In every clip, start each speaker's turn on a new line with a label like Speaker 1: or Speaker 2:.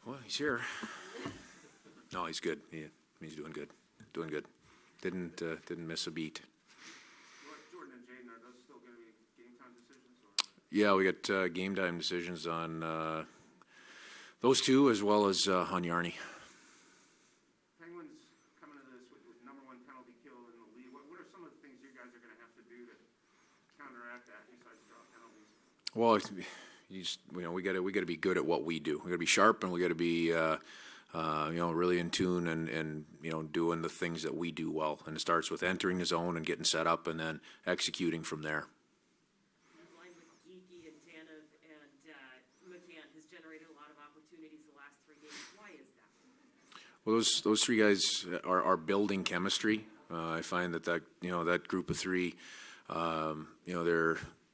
Speaker 1: Well, he's here. No, he's good. He's doing good. Doing good. Didn't miss a beat.
Speaker 2: Jordan and Jaden, are those still going to be game time decisions?
Speaker 1: Yeah, we got game time decisions on those two as well as on Yarny.
Speaker 2: Penguins coming to this with number one penalty kill in the league. What are some of the things you guys are going to have to do to counteract that besides draw penalties?
Speaker 1: Well, we got to be good at what we do. We got to be sharp, and we got to be really in tune and doing the things that we do well. And it starts with entering the zone and getting set up, and then executing from there.
Speaker 3: Your line with Geeky and Tanev and McCann has generated a lot of opportunities the last 3 games. Why is that?
Speaker 1: Well, those three guys are building chemistry. I find that group of three,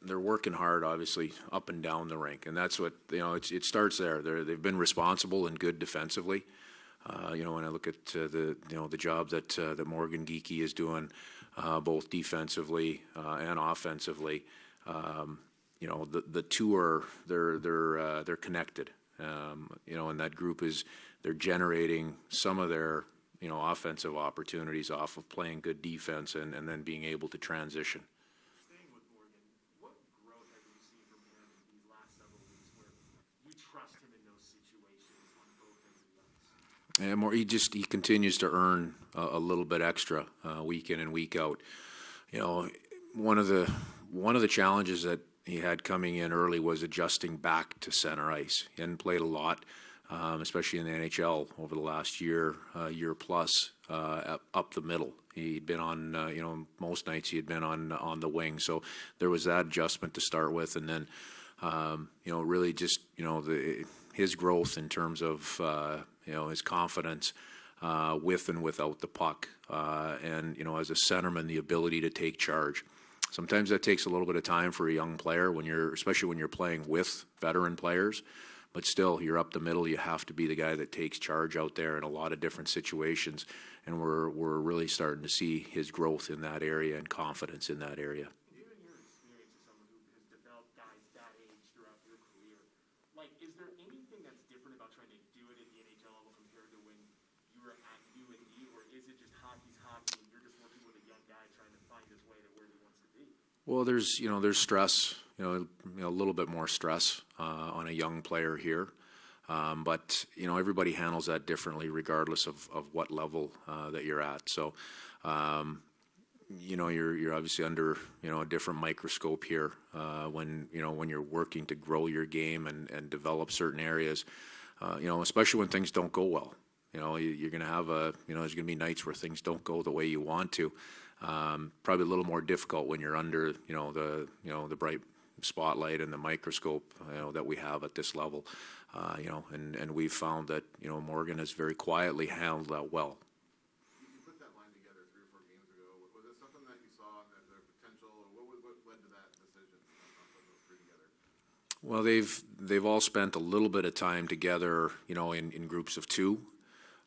Speaker 1: they're working hard, obviously, up and down the rink, and that's what it starts there. They've been responsible and good defensively. When I look at the job that Morgan Geeky is doing, both defensively and offensively, the two they're connected. And that group they're generating some of their offensive opportunities off of playing good defense and then being able to transition.
Speaker 4: Staying with Morgan, what growth have you seen from him in these last several weeks where you trust him in those situations on both ends of the ice?
Speaker 1: He continues to earn a little bit extra week in and week out. One of the challenges that he had coming in early was adjusting back to center ice. He hadn't played a lot, especially in the NHL over the last year plus, up the middle. He'd been on, most nights he had been on the wing. So there was that adjustment to start with, and then, really just, his growth in terms of, his confidence with and without the puck, and as a centerman, the ability to take charge. Sometimes that takes a little bit of time for a young player especially when you're playing with veteran players. But still, you're up the middle. You have to be the guy that takes charge out there in a lot of different situations, and we're really starting to see his growth in that area and confidence in that area.
Speaker 4: Given your experience as someone who has developed guys that age throughout your career, is there anything that's different about trying to do it at the NHL level compared to when you were at UND, or is it just hockey's hockey and you're just working with a young guy trying to find his way to where he wants to be?
Speaker 1: Well, there's stress, a little bit more stress on a young player here. But everybody handles that differently regardless of what level that you're at. So, you're obviously under, a different microscope here when you're working to grow your game and develop certain areas, especially when things don't go well. You're going to have there's going to be nights where things don't go the way you want to. Probably a little more difficult when you're under, the bright spotlight and the microscope, that we have at this level, and we've found that, Morgan has very quietly handled that well.
Speaker 5: You put that line together 3 or 4 games ago. Was it something that you saw as their potential, or what led to that decision on putting those 3 together?
Speaker 1: Well, they've all spent a little bit of time together, in groups of 2.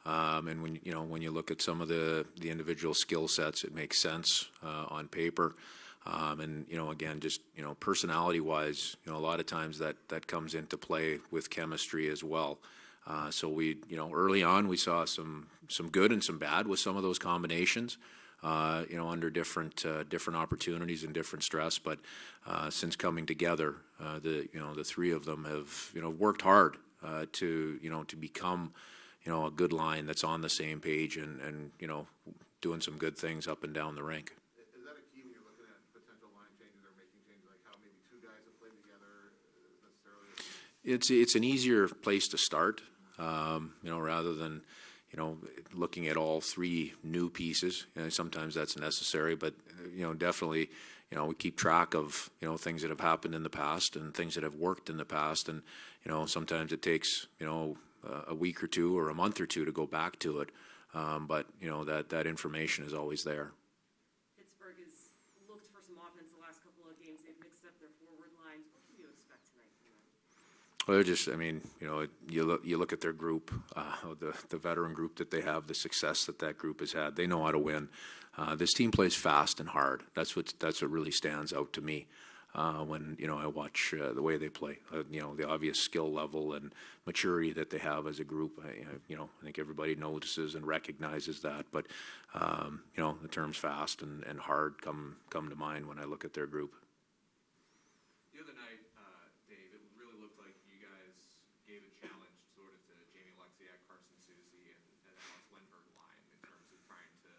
Speaker 1: And when you look at some of the individual skill sets, it makes sense on paper. And again, just personality-wise, a lot of times that comes into play with chemistry as well. So we, early on, we saw some good and some bad with some of those combinations. Under different opportunities and different stress. But since coming together, the 3 of them have worked hard to become a good line that's on the same page and doing some good things up and down the rink.
Speaker 5: Is that a key when you're looking at potential line changes or making changes, like how maybe 2 guys have played together necessarily?
Speaker 1: It's an easier place to start, rather than looking at all 3 new pieces. Sometimes that's necessary, but definitely we keep track of things that have happened in the past and things that have worked in the past, and sometimes it takes a week or 2 or a month or 2 to go back to it, but that information is always there.
Speaker 3: Pittsburgh has looked for some offense the last couple of games. They've mixed up their forward lines. What can you expect tonight from them?
Speaker 1: Well, they're just, you look at their group, the veteran group that they have, the success that group has had. They know how to win. This team plays fast and hard. That's what really stands out to me. when, you know, I watch the way they play. You know, the obvious skill level and maturity that they have as a group. You know, I think everybody notices and recognizes that. But, you know, the terms fast and hard come to mind when I look at their group.
Speaker 6: The other night, Dave, it really looked like you guys gave a challenge sort of to Jamie Alexiak, Carson Soucy, and Alex Wenberg line in terms of trying to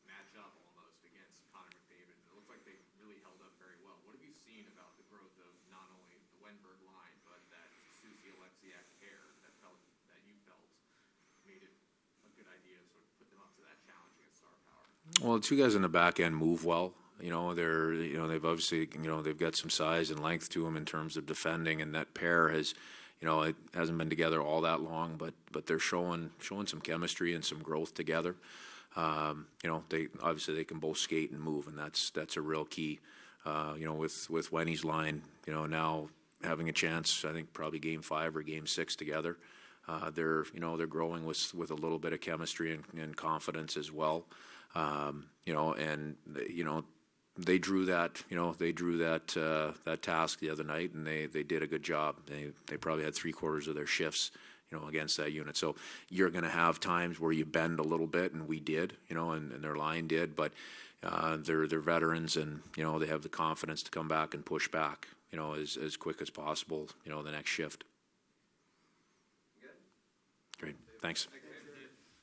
Speaker 6: match up almost against Connor McDavid. It looked like they really held up very well. What have you seen about the growth of not only the Wenberg line, but that Soucy-Alexiak pair that you felt made it a good idea to sort of put them up to that challenge against Star Power?
Speaker 1: Well, the two guys in the back end move well. You know, they've obviously, you know, they've got some size and length to them in terms of defending, and that pair has, you know, it hasn't been together all that long, but they're showing some chemistry and some growth together. You know, they can both skate and move, and that's a real key. You know, with Wenny's line, you know, now having a chance, I think probably Game 5 or Game 6 together. They're growing with a little bit of chemistry and confidence as well. You know, and you know, they drew that task the other night, and they did a good job. They probably had 3/4 of their shifts, you know, against that unit. So you're going to have times where you bend a little bit, and we did, you know, and their line did, but they're veterans, and you know, they have the confidence to come back and push back, you know, as quick as possible, you know, the next shift.
Speaker 6: Good.
Speaker 1: Great, thanks.